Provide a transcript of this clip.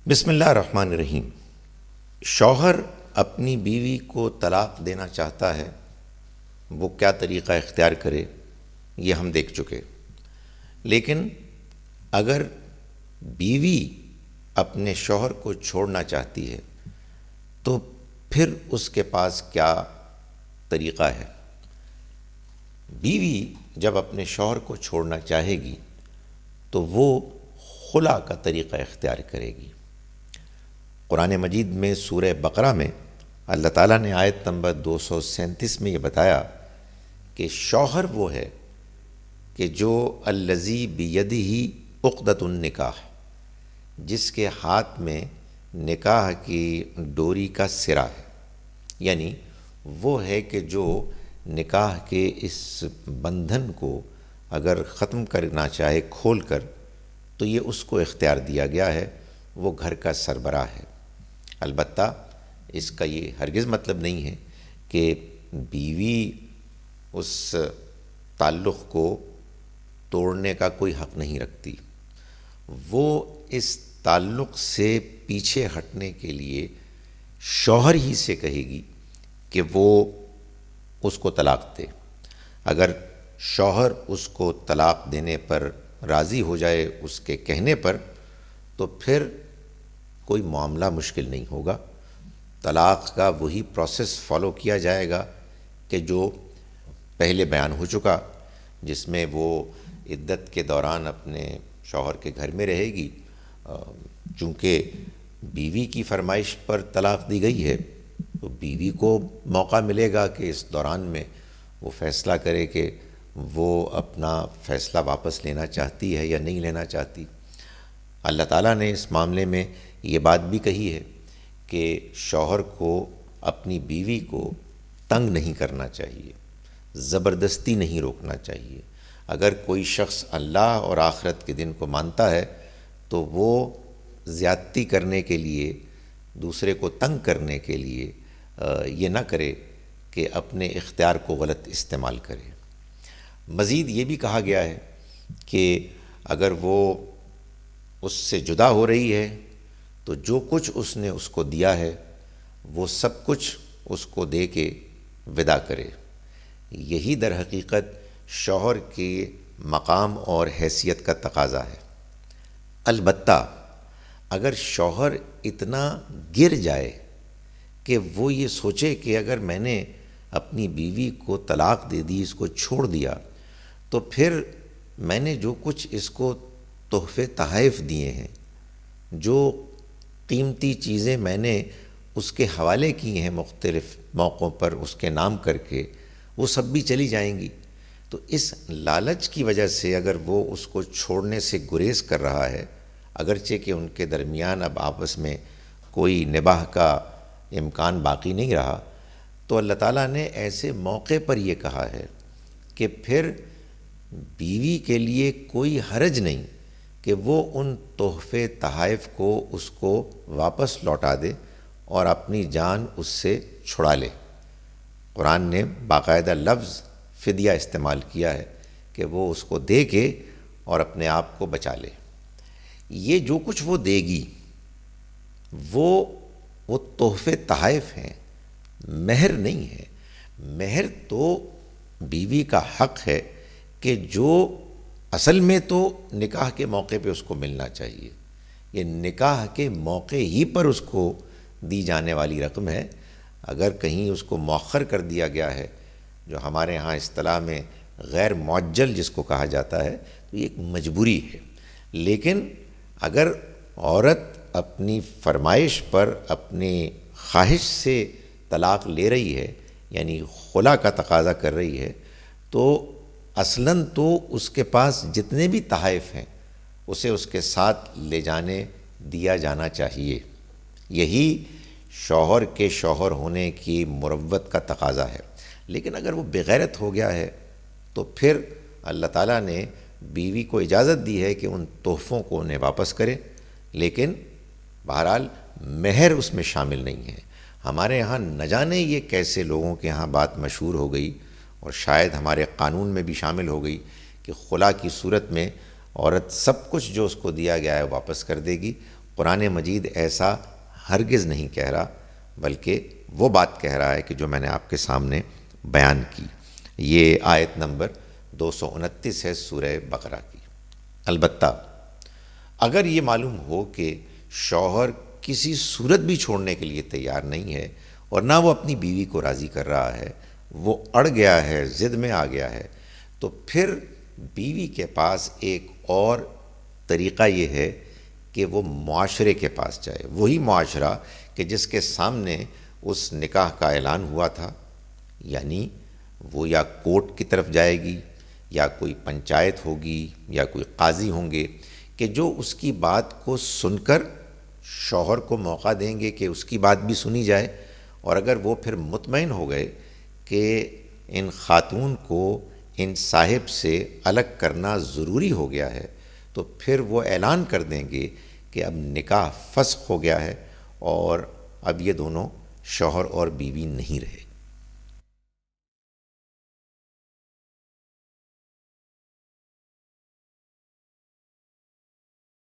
بسم اللہ الرحمن الرحیم۔ شوہر اپنی بیوی کو طلاق دینا چاہتا ہے، وہ کیا طریقہ اختیار کرے یہ ہم دیکھ چکے۔ لیکن اگر بیوی اپنے شوہر کو چھوڑنا چاہتی ہے تو پھر اس کے پاس کیا طریقہ ہے؟ بیوی جب اپنے شوہر کو چھوڑنا چاہے گی تو وہ خلا کا طریقہ اختیار کرے گی۔ قرآن مجید میں سورہ بقرہ میں اللہ تعالیٰ نے آیت نمبر 237 میں یہ بتایا کہ شوہر وہ ہے کہ جو الذی بیدہ عقدۃ النکاح، جس کے ہاتھ میں نکاح کی ڈوری کا سرا ہے، یعنی وہ ہے کہ جو نکاح کے اس بندھن کو اگر ختم کرنا چاہے کھول کر تو یہ اس کو اختیار دیا گیا ہے، وہ گھر کا سربراہ ہے۔ البتہ اس کا یہ ہرگز مطلب نہیں ہے کہ بیوی اس تعلق کو توڑنے کا کوئی حق نہیں رکھتی۔ وہ اس تعلق سے پیچھے ہٹنے کے لیے شوہر ہی سے کہے گی کہ وہ اس کو طلاق دے۔ اگر شوہر اس کو طلاق دینے پر راضی ہو جائے اس کے کہنے پر تو پھر کوئی معاملہ مشکل نہیں ہوگا۔ طلاق کا وہی پروسیس فالو کیا جائے گا کہ جو پہلے بیان ہو چکا، جس میں وہ عدت کے دوران اپنے شوہر کے گھر میں رہے گی۔ چونکہ بیوی کی فرمائش پر طلاق دی گئی ہے تو بیوی کو موقع ملے گا کہ اس دوران میں وہ فیصلہ کرے کہ وہ اپنا فیصلہ واپس لینا چاہتی ہے یا نہیں لینا چاہتی۔ اللہ تعالیٰ نے اس معاملے میں یہ بات بھی کہی ہے کہ شوہر کو اپنی بیوی کو تنگ نہیں کرنا چاہیے، زبردستی نہیں روکنا چاہیے۔ اگر کوئی شخص اللہ اور آخرت کے دن کو مانتا ہے تو وہ زیادتی کرنے کے لیے، دوسرے کو تنگ کرنے کے لیے یہ نہ کرے کہ اپنے اختیار کو غلط استعمال کرے۔ مزید یہ بھی کہا گیا ہے کہ اگر وہ اس سے جدا ہو رہی ہے تو جو کچھ اس نے اس کو دیا ہے وہ سب کچھ اس کو دے کے ودا کرے۔ یہی در حقیقت شوہر کے مقام اور حیثیت کا تقاضا ہے۔ البتہ اگر شوہر اتنا گر جائے کہ وہ یہ سوچے کہ اگر میں نے اپنی بیوی کو طلاق دے دی، اس کو چھوڑ دیا، تو پھر میں نے جو کچھ اس کو تحفے تحائف دیے ہیں، جو قیمتی چیزیں میں نے اس کے حوالے کی ہیں مختلف موقعوں پر اس کے نام کر کے، وہ سب بھی چلی جائیں گی۔ تو اس لالچ کی وجہ سے اگر وہ اس کو چھوڑنے سے گریز کر رہا ہے، اگرچہ کہ ان کے درمیان اب آپس میں کوئی نباہ کا امکان باقی نہیں رہا، تو اللہ تعالیٰ نے ایسے موقع پر یہ کہا ہے کہ پھر بیوی کے لیے کوئی حرج نہیں کہ وہ ان تحفے تحائف کو اس کو واپس لوٹا دے اور اپنی جان اس سے چھڑا لے۔ قرآن نے باقاعدہ لفظ فدیہ استعمال کیا ہے کہ وہ اس کو دے کے اور اپنے آپ کو بچا لے۔ یہ جو کچھ وہ دے گی وہ تحفے تحائف ہیں، مہر نہیں ہے۔ مہر تو بیوی کا حق ہے کہ جو اصل میں تو نکاح کے موقع پہ اس کو ملنا چاہیے۔ یہ نکاح کے موقع ہی پر اس کو دی جانے والی رقم ہے۔ اگر کہیں اس کو مؤخر کر دیا گیا ہے، جو ہمارے ہاں اصطلاح میں غیر معجل جس کو کہا جاتا ہے، تو یہ ایک مجبوری ہے۔ لیکن اگر عورت اپنی فرمائش پر اپنی خواہش سے طلاق لے رہی ہے، یعنی خلا کا تقاضا کر رہی ہے، تو اصلاً تو اس کے پاس جتنے بھی تحائف ہیں اسے اس کے ساتھ لے جانے دیا جانا چاہیے۔ یہی شوہر کے شوہر ہونے کی مروت کا تقاضا ہے۔ لیکن اگر وہ بغیرت ہو گیا ہے تو پھر اللہ تعالیٰ نے بیوی کو اجازت دی ہے کہ ان تحفوں کو انہیں واپس کرے، لیکن بہرحال مہر اس میں شامل نہیں ہے۔ ہمارے ہاں نہ جانے یہ کیسے لوگوں کے ہاں بات مشہور ہو گئی، اور شاید ہمارے قانون میں بھی شامل ہو گئی کہ خلا کی صورت میں عورت سب کچھ جو اس کو دیا گیا ہے واپس کر دے گی، قرآن مجید ایسا ہرگز نہیں کہہ رہا، بلکہ وہ بات کہہ رہا ہے کہ جو میں نے آپ کے سامنے بیان کی۔ یہ آیت نمبر 229 ہے سورہ بقرہ کی۔ البتہ اگر یہ معلوم ہو کہ شوہر کسی صورت بھی چھوڑنے کے لیے تیار نہیں ہے اور نہ وہ اپنی بیوی کو راضی کر رہا ہے، وہ اڑ گیا ہے، ضد میں آ گیا ہے، تو پھر بیوی کے پاس ایک اور طریقہ یہ ہے کہ وہ معاشرے کے پاس جائے، وہی معاشرہ کہ جس کے سامنے اس نکاح کا اعلان ہوا تھا، یعنی وہ یا کورٹ کی طرف جائے گی یا کوئی پنچایت ہوگی یا کوئی قاضی ہوں گے کہ جو اس کی بات کو سن کر شوہر کو موقع دیں گے کہ اس کی بات بھی سنی جائے، اور اگر وہ پھر مطمئن ہو گئے کہ ان خاتون کو ان صاحب سے الگ کرنا ضروری ہو گیا ہے، تو پھر وہ اعلان کر دیں گے کہ اب نکاح فسخ ہو گیا ہے اور اب یہ دونوں شوہر اور بیوی نہیں رہے۔